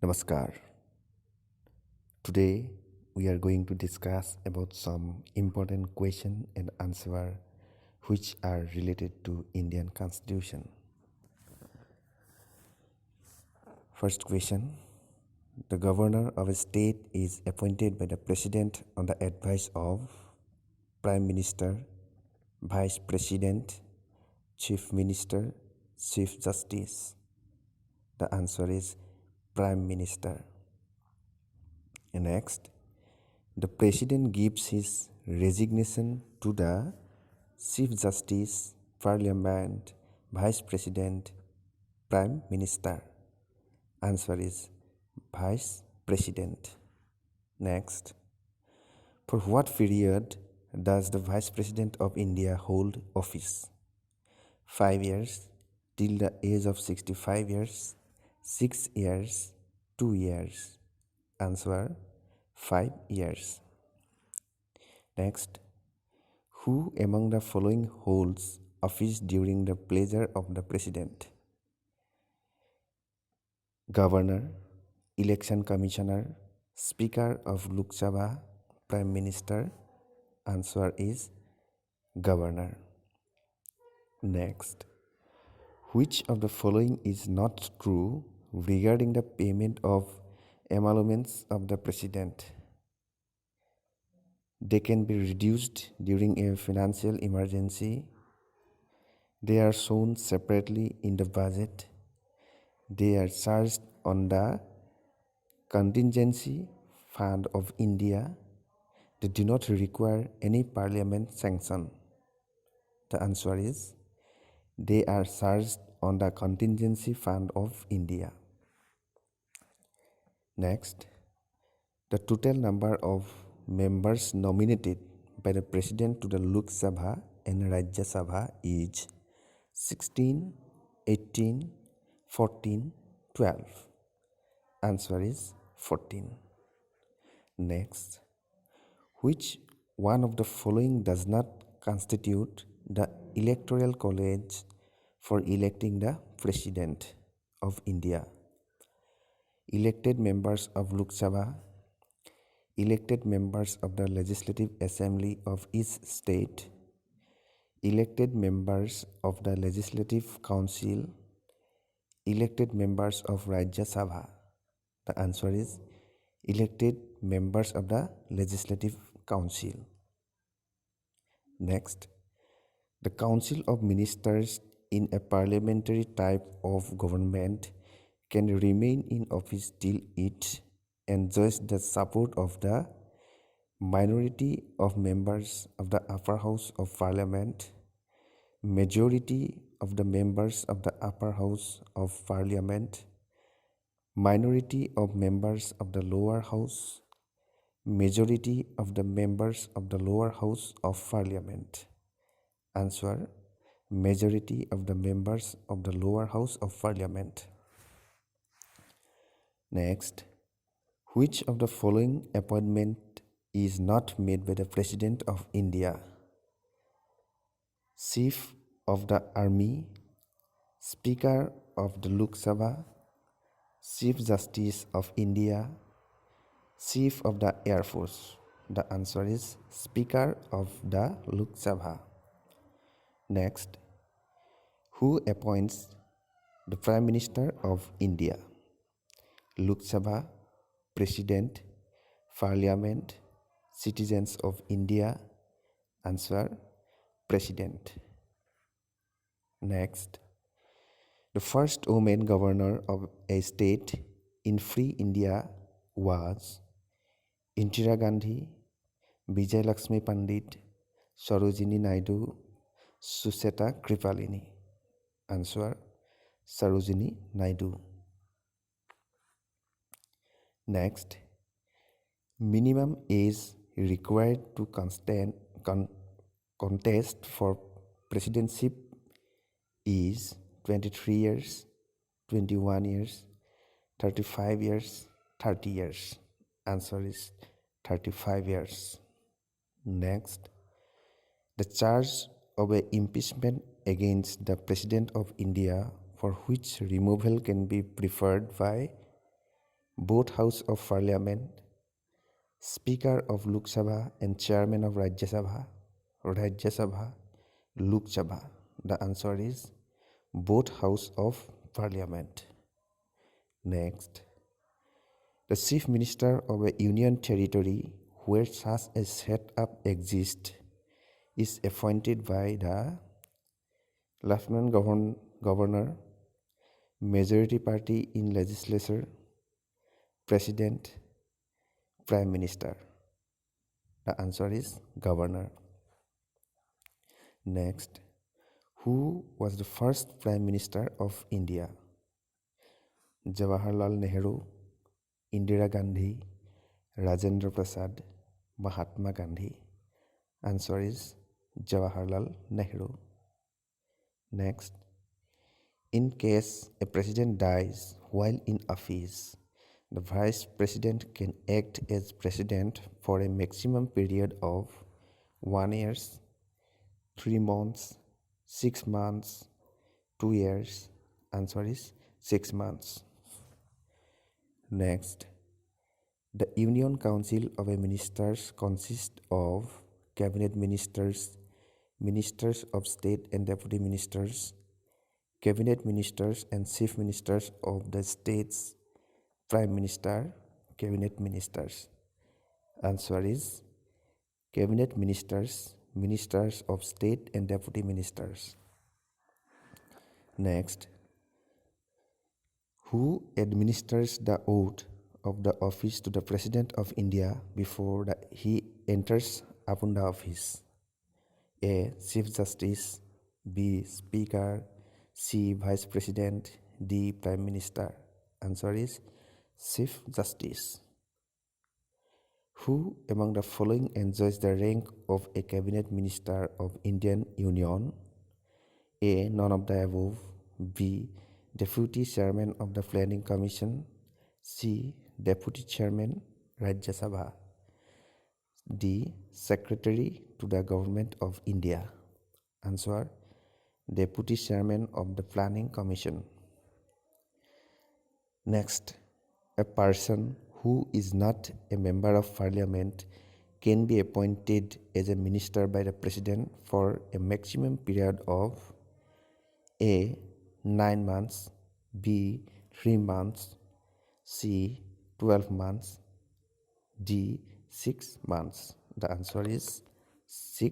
Namaskar. Today we are going to discuss about some important question and answer which are related to Indian Constitution. First question. The governor of a state is appointed by the president on the advice of Prime Minister, Vice President, Chief Minister, Chief Justice. The answer is Prime Minister. Next, the President gives his resignation to the Chief Justice, Parliament, Vice President, Prime Minister. Answer is Vice President. Next, for what period does the Vice President of India hold office? 5 years, till the age of 65 years, 6 years, 2 years. Answer 5 years. Next, who among the following holds office during the pleasure of the President? Governor, Election Commissioner, Speaker of Lok Sabha, Prime Minister. Answer is Governor. Next, which of the following is not true regarding the payment of emoluments of the President? They can be reduced during a financial emergency. They are shown separately in the budget. They are charged on the contingency fund of India. They do not require any parliament sanction. The answer is they are charged on the contingency fund of India. Next, the total number of members nominated by the President to the Lok Sabha and Rajya Sabha is 16, 18, 14, 12. Answer is 14. Next, which one of the following does not constitute the electoral college for electing the President of India? Elected members of Lok Sabha, elected members of the Legislative Assembly of each state, elected members of the Legislative Council, elected members of Rajya Sabha. The answer is elected members of the Legislative Council. Next, the Council of Ministers in a parliamentary type of government can remain in office till it enjoys the support of the minority of members of the upper house of parliament, majority of the members of the upper house of parliament, minority of members of the lower house, majority of the members of the lower house of parliament. Answer: majority of the members of the lower house of parliament. Next, which of the following appointment is not made by the President of India? Chief of the Army, Speaker of the Lok Sabha, Chief Justice of India, Chief of the Air Force. The answer is Speaker of the Lok Sabha. Next, who appoints the Prime Minister of India? Lok Sabha, President, Parliament, citizens of India. Answer: President. Next, the first woman governor of a state in free India was Indira Gandhi, Vijay Lakshmi Pandit, Sarojini Naidu, Sucheta Kripalini. Answer: Sarojini Naidu. Next, minimum age required to contest for presidency is 23 years, 21 years, 35 years, 30 years. Answer is 35 years. Next, the charge of an impeachment against the President of India for which removal can be preferred by both House of Parliament, Speaker of Lok Sabha and Chairman of Rajya Sabha, Lok Sabha. The answer is both House of Parliament. Next, the Chief Minister of a Union Territory where such a setup exists is appointed by the Lieutenant Governor, Majority Party in Legislature, President, Prime Minister. The answer is Governor. Next, who was the first Prime Minister of India? Jawaharlal Nehru, Indira Gandhi, Rajendra Prasad, Mahatma Gandhi. Answer is Jawaharlal Nehru. Next, in case a president dies while in office, the vice president can act as president for a maximum period of 1 year, 3 months, 6 months, 2 years. Answer is 6 months. Next, the Union Council of Ministers consists of cabinet ministers, ministers of state and deputy ministers, cabinet ministers and chief ministers of the states, prime minister, cabinet ministers. Answer is cabinet ministers, ministers of state and deputy ministers. Next, who administers the oath of the office to the President of India before he enters upon the office? A. Chief Justice, B. Speaker, C. Vice President, D. Prime Minister. Answer is Chief Justice. Who among the following enjoys the rank of a Cabinet Minister of Indian Union? A. None of the above. B. Deputy Chairman of the Planning Commission. C. Deputy Chairman, Rajya Sabha. D. Secretary to the Government of India. Answer: Deputy Chairman of the Planning Commission. Next, a person who is not a member of Parliament can be appointed as a minister by the President for a maximum period of A. 9 months, B. 3 months, C. 12 months, D. 6 months. The answer is 6